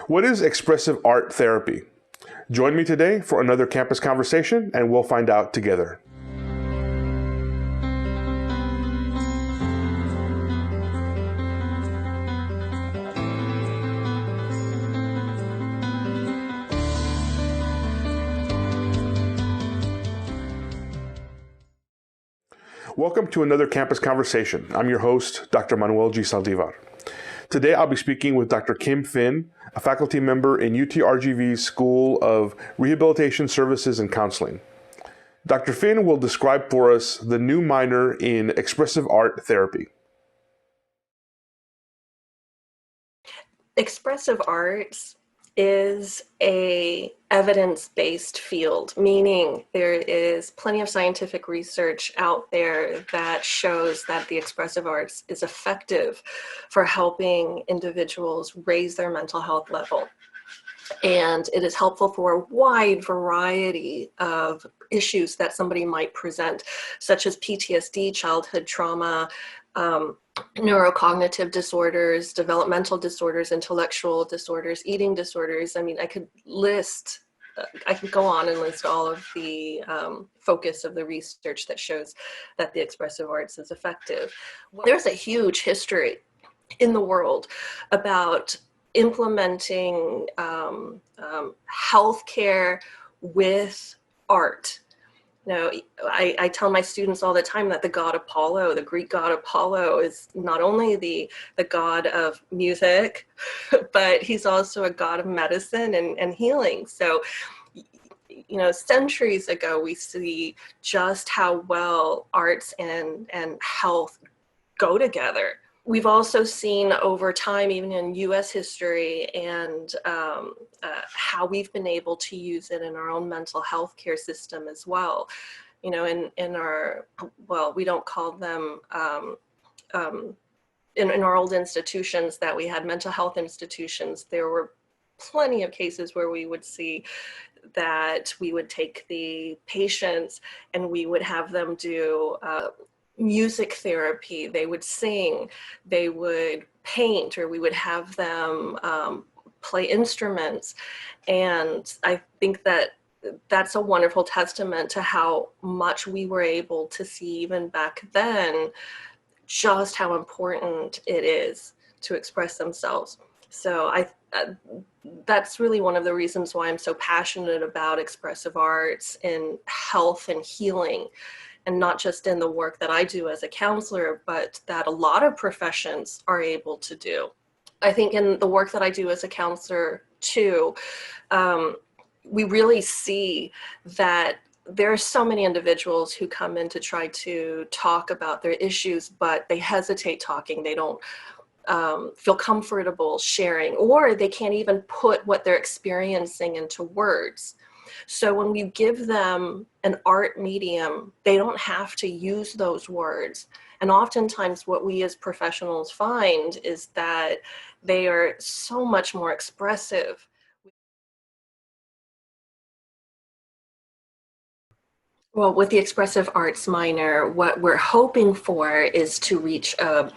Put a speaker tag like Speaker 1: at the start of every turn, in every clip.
Speaker 1: What is expressive art therapy? Join me today for another campus conversation and we'll find out together. Welcome to another campus conversation. I'm your host, Dr. Manuel G. Saldivar. Today I'll be speaking with Dr. Kim Finn, a faculty member in UTRGV's School of Rehabilitation Services and Counseling. Dr. Finn will describe for us the new minor in expressive art therapy.
Speaker 2: Expressive arts is a evidence-based field, meaning there is plenty of scientific research out there that shows that the expressive arts is effective for helping individuals raise their mental health level. And it is helpful for a wide variety of issues that somebody might present, such as PTSD, childhood trauma, neurocognitive disorders, developmental disorders, intellectual disorders, eating disorders. I mean, I could go on and list all of the focus of the research that shows that the expressive arts is effective. There's a huge history in the world about implementing healthcare with art. You know, I tell my students all the time that the god Apollo, the Greek god Apollo, is not only the god of music, but he's also a god of medicine and healing. So, you know, centuries ago, we see just how well arts and health go together. We've also seen over time, even in US history, and how we've been able to use it in our own mental health care system as well. You know, in our, well, we don't call them, in our old institutions that we had, mental health institutions, there were plenty of cases where we would see that we would take the patients and we would have them do music therapy. They would sing, they would paint, or we would have them play instruments. And I think that that's a wonderful testament to how much we were able to see even back then, just how important it is to express themselves. So that's really one of the reasons why I'm so passionate about expressive arts in health and healing. And not just in the work that I do as a counselor, but that a lot of professions are able to do. I think in the work that I do as a counselor too, we really see that there are so many individuals who come in to try to talk about their issues, but they hesitate talking. They don't feel comfortable sharing, or they can't even put what they're experiencing into words. So when we give them an art medium, they don't have to use those words. And oftentimes what we as professionals find is that they are so much more expressive. Well, with the expressive arts minor, what we're hoping for is to reach a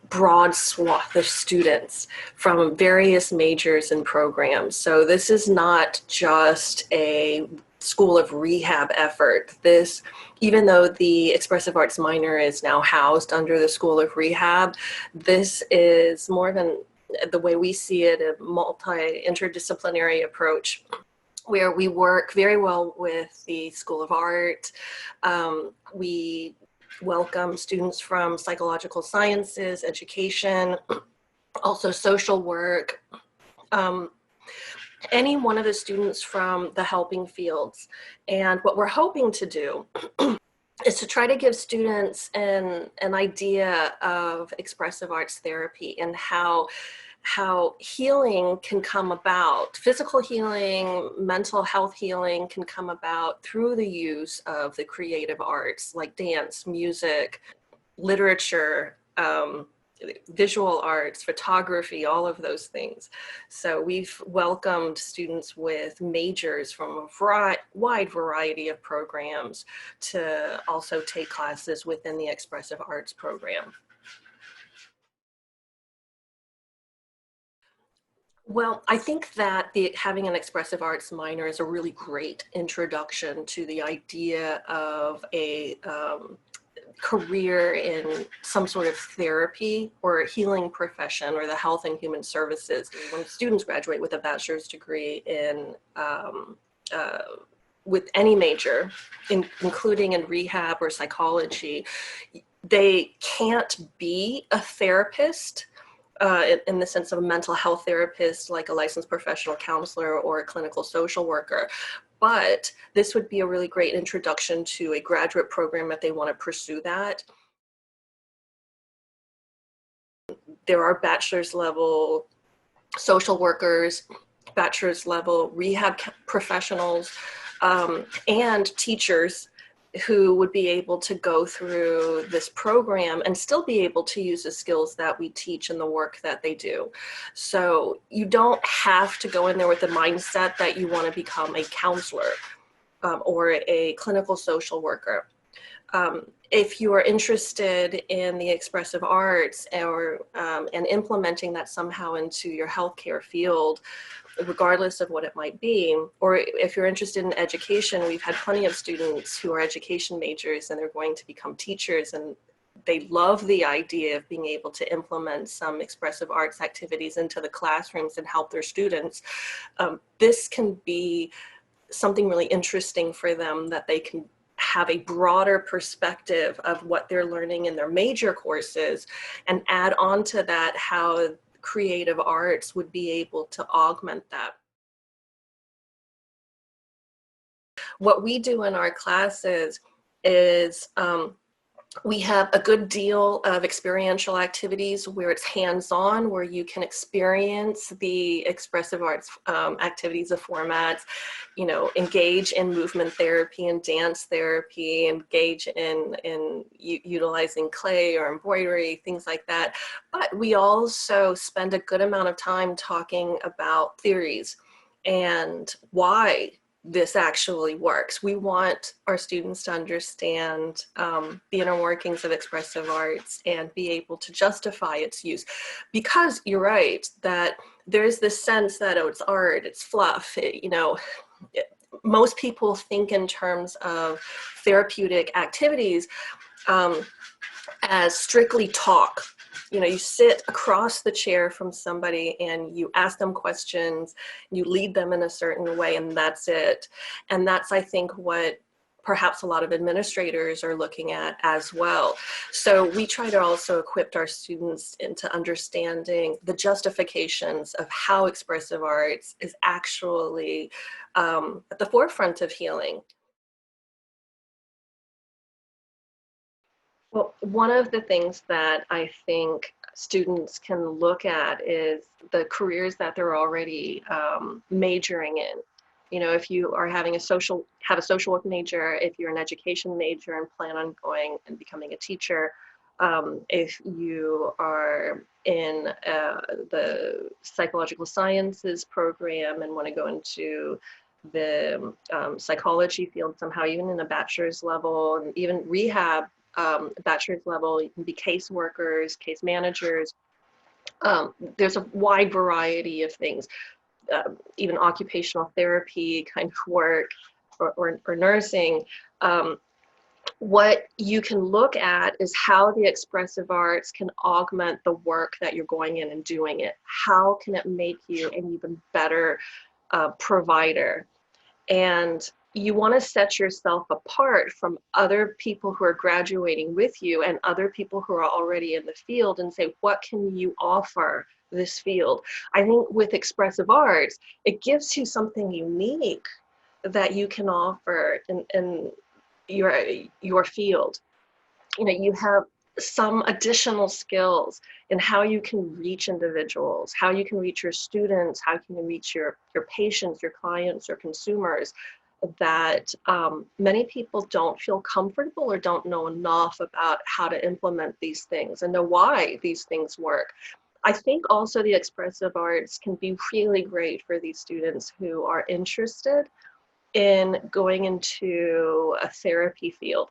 Speaker 2: broad swath of students from various majors and programs. So this is not just a school of rehab effort. This, even though the expressive arts minor is now housed under the School of Rehab, this is more than, the way we see it, a interdisciplinary approach, where we work very well with the School of Art. We welcome students from psychological sciences, education, also social work, any one of the students from the helping fields. And what we're hoping to do is to try to give students an idea of expressive arts therapy and how healing can come about. Physical healing, mental health healing can come about through the use of the creative arts like dance, music, literature, visual arts, photography, all of those things. So we've welcomed students with majors from a wide variety of programs to also take classes within the expressive arts program. Well, I think that having an expressive arts minor is a really great introduction to the idea of a career in some sort of therapy or healing profession or the health and human services. When students graduate with a bachelor's degree in uh, with any major, including in rehab or psychology, they can't be a therapist in the sense of a mental health therapist, like a licensed professional counselor or a clinical social worker. But this would be a really great introduction to a graduate program if they want to pursue that. There are bachelor's level social workers, bachelor's level rehab professionals, and teachers who would be able to go through this program and still be able to use the skills that we teach in the work that they do. So you don't have to go in there with the mindset that you want to become a counselor or a clinical social worker. If you are interested in the expressive arts and implementing that somehow into your healthcare field, regardless of what it might be, or if you're interested in education, we've had plenty of students who are education majors and they're going to become teachers, and they love the idea of being able to implement some expressive arts activities into the classrooms and help their students. This can be something really interesting for them, that they can have a broader perspective of what they're learning in their major courses and add on to that how creative arts would be able to augment that. What we do in our classes is we have a good deal of experiential activities where it's hands-on, where you can experience the expressive arts activities of formats, engage in movement therapy and dance therapy, engage in utilizing clay or embroidery, things like that. But we also spend a good amount of time talking about theories and why this actually works. We want our students to understand the inner workings of expressive arts and be able to justify its use. Because you're right, that there's this sense that, oh, it's art, it's fluff, most people think in terms of therapeutic activities as strictly talk. You sit across the chair from somebody and you ask them questions, you lead them in a certain way, and that's it. And that's, I think, what perhaps a lot of administrators are looking at as well. So we try to also equip our students into understanding the justifications of how expressive arts is actually at the forefront of healing. Well, one of the things that I think students can look at is the careers that they're already majoring in. If you are have a social work major, if you're an education major and plan on going and becoming a teacher, if you are in the psychological sciences program and want to go into the psychology field somehow, even in a bachelor's level, and even rehab bachelor's level, you can be case workers, case managers. There's a wide variety of things, even occupational therapy kind of work or nursing. What you can look at is how the expressive arts can augment the work that you're going in and doing it. How can it make you an even better provider? And you want to set yourself apart from other people who are graduating with you and other people who are already in the field and say, what can you offer this field? I think with expressive arts, it gives you something unique that you can offer in your field. You have some additional skills in how you can reach individuals, how you can reach your students, how you can reach your patients, your clients, your consumers, that many people don't feel comfortable or don't know enough about how to implement these things and know why these things work. I think also the expressive arts can be really great for these students who are interested in going into a therapy field.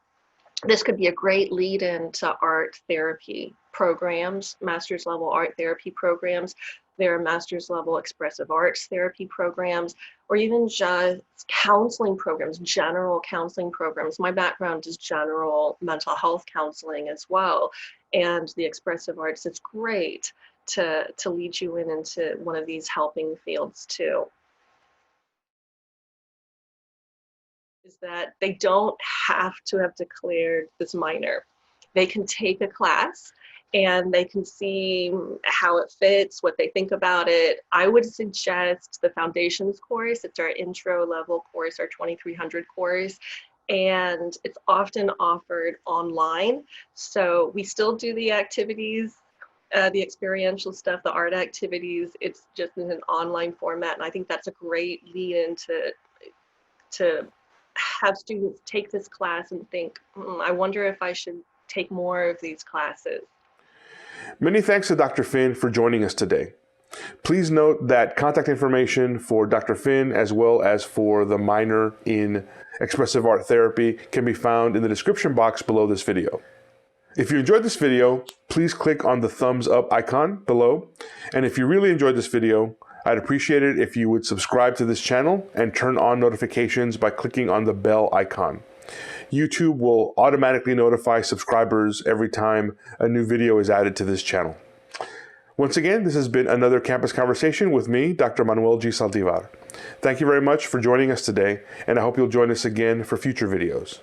Speaker 2: This could be a great lead into art therapy programs, master's level art therapy programs. There are master's level expressive arts therapy programs, or even just counseling programs, general counseling programs. My background is general mental health counseling as well. And the expressive arts is great to lead you into one of these helping fields too. Is that they don't have to have declared this minor. They can take a class and they can see how it fits, what they think about it. I would suggest the foundations course. It's our intro level course, our 2300 course, and it's often offered online. So we still do the activities, the experiential stuff, the art activities. It's just in an online format, and I think that's a great lead into to have students take this class and think, I wonder if I should take more of these classes.
Speaker 1: Many thanks to Dr. Finn for joining us today. Please note that contact information for Dr. Finn as well as for the minor in expressive art therapy can be found in the description box below this video. If you enjoyed this video, please click on the thumbs up icon below. And if you really enjoyed this video, I'd appreciate it if you would subscribe to this channel and turn on notifications by clicking on the bell icon. YouTube will automatically notify subscribers every time a new video is added to this channel. Once again, this has been another Campus Conversation with me, Dr. Manuel G. Saldivar. Thank you very much for joining us today, and I hope you'll join us again for future videos.